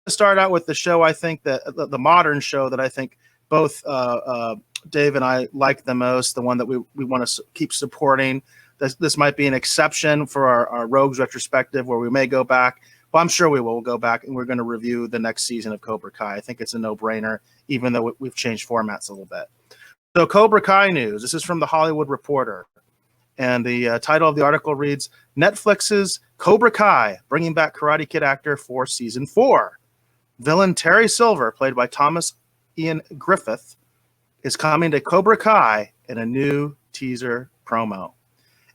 start out with the show. I think that the modern show that I think both Dave and I like the most, the one that we want to keep supporting. This might be an exception for our Rogues retrospective where we may go back. Well, I'm sure we will go back and we're going to review the next season of Cobra Kai. I think it's a no-brainer, even though we've changed formats a little bit. So Cobra Kai news. This is from The Hollywood Reporter. And the title of the article reads, Netflix's Cobra Kai, bringing back Karate Kid actor for season 4. Villain Terry Silver, played by Thomas Ian Griffith, is coming to Cobra Kai in a new teaser promo.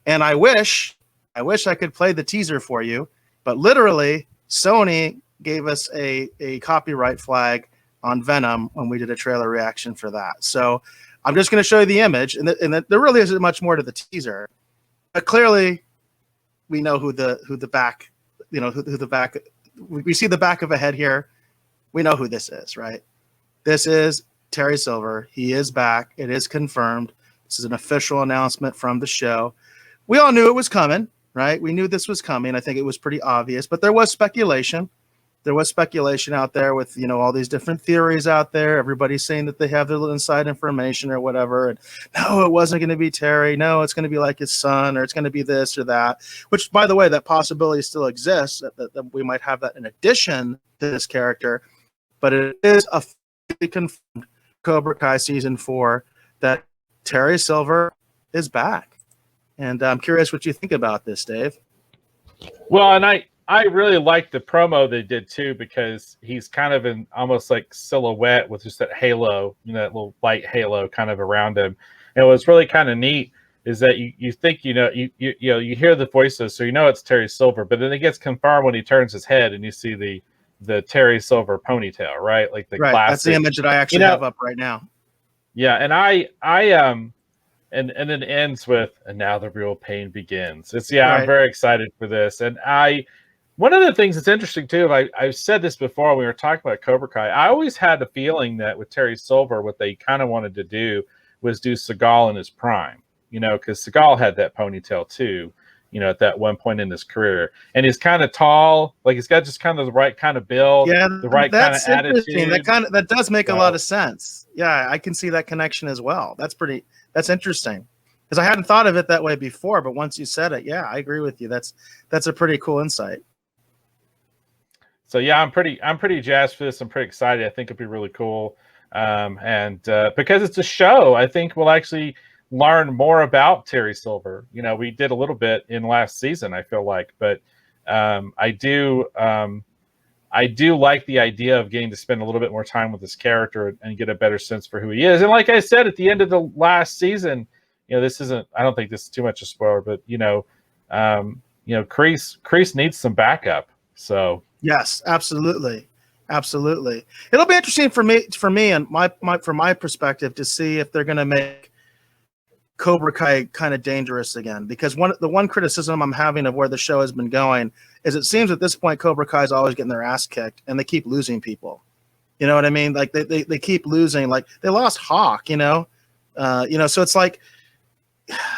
And I wish I could play the teaser for you, but literally Sony gave us a copyright flag on Venom when we did a trailer reaction for that. So I'm just going to show you the image, and there really isn't much more to the teaser, but clearly we know who the back, who the back. We see the back of a head here. We know who this is, right? This is Terry Silver. He is back. It is confirmed. This is an official announcement from the show. We all knew it was coming, right? We knew this was coming. I think it was pretty obvious, but there was speculation. There was speculation out there with, all these different theories out there. Everybody's saying that they have their little inside information or whatever. And no, it wasn't going to be Terry. No, it's going to be like his son, or it's going to be this or that, which, by the way, that possibility still exists that we might have that in addition to this character. But it is officially confirmed, Cobra Kai season 4, that Terry Silver is back. And I'm curious what you think about this, Dave. Well, and I really like the promo they did too, because he's kind of in almost like silhouette with just that halo, that little light halo kind of around him. And what's really kind of neat is that you think you hear the voices, so it's Terry Silver, but then it gets confirmed when he turns his head and you see the Terry Silver ponytail, right? Like the classic. That's the image that I actually have up right now. Yeah, and and it ends with, and now the real pain begins. Right. I'm very excited for this. And one of the things that's interesting too, I've said this before when we were talking about Cobra Kai, I always had a feeling that with Terry Silver, what they kind of wanted to do was do Seagal in his prime, because Seagal had that ponytail too, at that one point in his career. And he's kind of tall, like he's got just kind of the right kind of build, the right kind of attitude. That does make a lot of sense. Yeah, I can see that connection as well. That's interesting, because I hadn't thought of it that way before, but once you said it, yeah, I agree with you. That's a pretty cool insight. So yeah, I'm pretty jazzed for this. I'm pretty excited. I think it'll be really cool. And because it's a show, I think we'll actually learn more about Terry Silver. We did a little bit in last season, I feel like, but I do like the idea of getting to spend a little bit more time with this character and get a better sense for who he is. And like I said, at the end of the last season, I don't think this is too much a spoiler, but Kreese needs some backup. So yes, absolutely. It'll be interesting for me and from my perspective to see if they're going to make Cobra Kai kind of dangerous again, because the one criticism I'm having of where the show has been going is it seems at this point Cobra Kai is always getting their ass kicked and they keep losing people. You know what I mean? Like they keep losing. Like they lost Hawk. So it's like,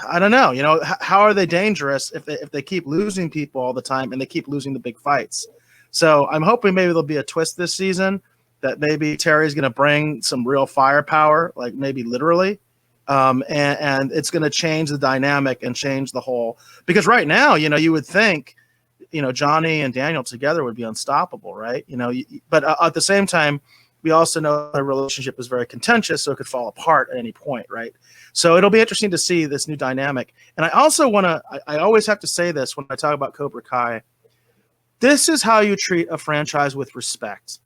I don't know. How are they dangerous if they keep losing people all the time and they keep losing the big fights? So I'm hoping maybe there'll be a twist this season that maybe Terry's going to bring some real firepower, like maybe literally. And it's going to change the dynamic and change the whole, because right now, you would think, Johnny and Daniel together would be unstoppable, right? But at the same time, we also know the relationship is very contentious, so it could fall apart at any point, right? So it'll be interesting to see this new dynamic. And I also I always have to say this when I talk about Cobra Kai. This is how you treat a franchise with respect.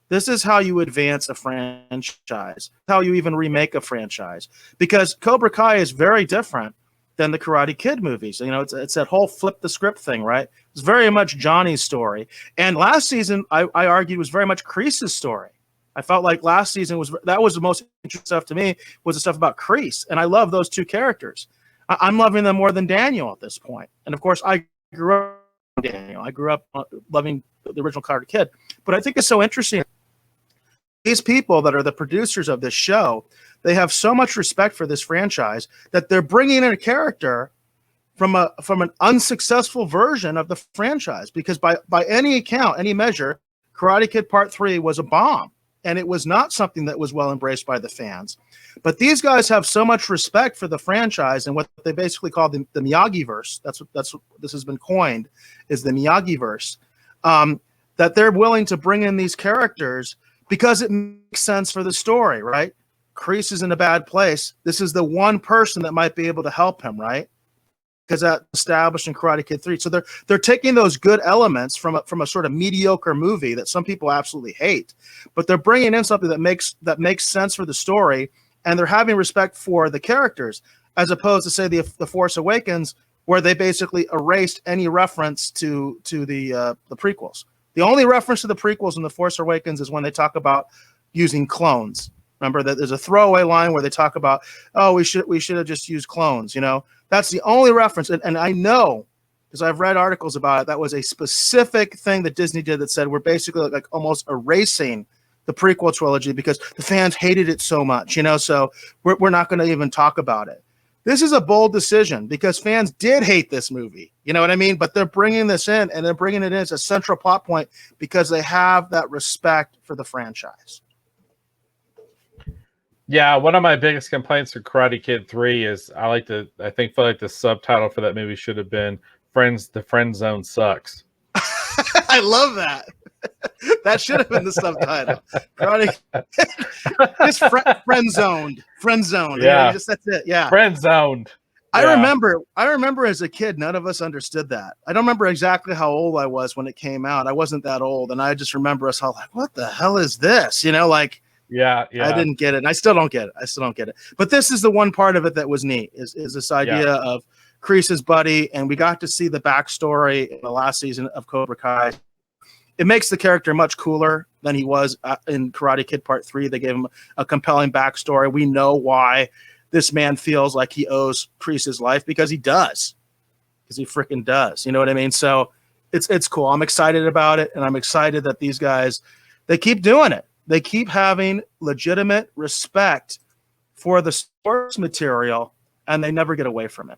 This is how you advance a franchise, how you even remake a franchise, because Cobra Kai is very different than the Karate Kid movies. It's that whole flip the script thing, right? It's very much Johnny's story. And last season, I argued, was very much Kreese's story. I felt like last season was the most interesting stuff to me, was the stuff about Kreese. And I love those two characters. I'm loving them more than Daniel at this point. And of course, I grew up with Daniel. I grew up loving the original Karate Kid. But I think it's so interesting. These people that are the producers of this show, they have so much respect for this franchise that they're bringing in a character from an unsuccessful version of the franchise. Because by any account, any measure, Karate Kid Part 3 was a bomb, and it was not something that was well embraced by the fans. But these guys have so much respect for the franchise and what they basically call the Miyagi-Verse. That's what this has been coined, is the Miyagi-Verse, that they're willing to bring in these characters because it makes sense for the story, right? Kreese is in a bad place. This is the one person that might be able to help him, right? Because that's established in Karate Kid 3. So they're taking those good elements from a sort of mediocre movie that some people absolutely hate, but they're bringing in something that makes sense for the story, and they're having respect for the characters, as opposed to, say, the Force Awakens, where they basically erased any reference to the prequels. The only reference to the prequels in the Force Awakens is when they talk about using clones. Remember that there's a throwaway line where they talk about, oh, we should have just used clones, you know. That's the only reference. And I know, because I've read articles about it, that was a specific thing that Disney did that said we're basically like almost erasing the prequel trilogy because the fans hated it so much, you know, so we're not going to even talk about it. This is a bold decision because fans did hate this movie, you know what I mean? But they're bringing this in, and they're bringing it in as a central plot point because they have that respect for the franchise. Yeah, one of my biggest complaints for Karate Kid 3 is I feel like the subtitle for that movie should have been The Friend Zone Sucks. I love that. That should have been the subtitle. Karate just friend zoned. Yeah. You know, that's it. Yeah. Friend zoned. I remember as a kid, none of us understood that. I don't remember exactly how old I was when it came out. I wasn't that old. And I just remember us all like, what the hell is this? You know, like, yeah. I didn't get it. And I still don't get it. But this is the one part of it that was neat, is this idea of Kreese's buddy. And we got to see the backstory in the last season of Cobra Kai. It makes the character much cooler than he was in Karate Kid Part 3. They gave him a compelling backstory. We know why this man feels like he owes Kreese's life, because he does. Because he freaking does. You know what I mean? So it's cool. I'm excited about it, and I'm excited that these guys, they keep doing it. They keep having legitimate respect for the source material, and they never get away from it.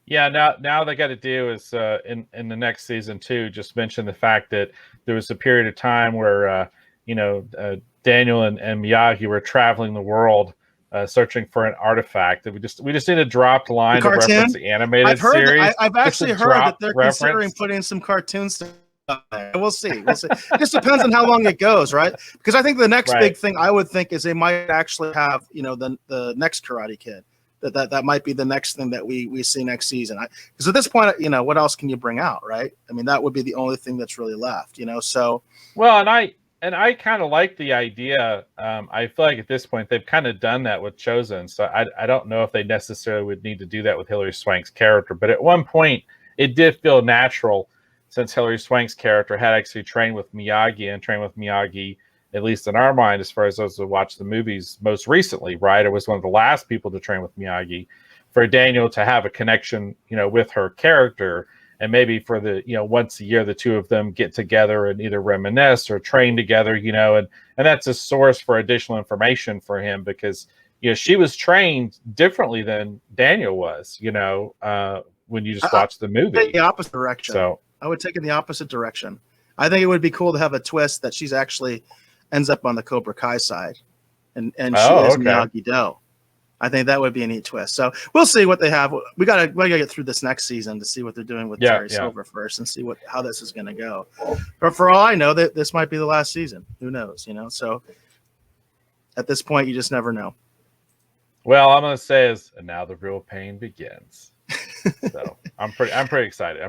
Yeah, now they got to do is in the next season too. Just mention the fact that there was a period of time where Daniel and Miyagi were traveling the world searching for an artifact. That we just need a dropped line to reference the animated series. I've actually heard that they're considering putting some cartoons there. We'll see. It just depends on how long it goes, right? Because I think the next big thing I would think is they might actually have, you know, the next Karate Kid. That might be the next thing that we see next season. Because at this point, you know, what else can you bring out, right? I mean, that would be the only thing that's really left, you know. So well, and I kind of like the idea. I feel like at this point they've kind of done that with Chosen, so I don't know if they necessarily would need to do that with Hilary Swank's character. But at one point, it did feel natural, since Hilary Swank's character had actually trained with Miyagi, at least in our mind, as far as those who watched the movies most recently, right? It was one of the last people to train with Miyagi. For Daniel to have a connection, you know, with her character, and maybe for the, you know, once a year, the two of them get together and either reminisce or train together, you know, and that's a source for additional information for him, because, you know, she was trained differently than Daniel was, you know, when you just watch the movie. The opposite direction. So I would take it in the opposite direction. I think it would be cool to have a twist that she's actually ends up on the Cobra Kai side, and she is Miyagi-Do. I think that would be a neat twist. So we'll see what they have. We gotta get through this next season to see what they're doing with Terry Silver first, and see how this is going to go. But for all I know, that this might be the last season. Who knows? You know. So at this point, you just never know. Well, I'm going to say is, and now the real pain begins. So I'm pretty excited.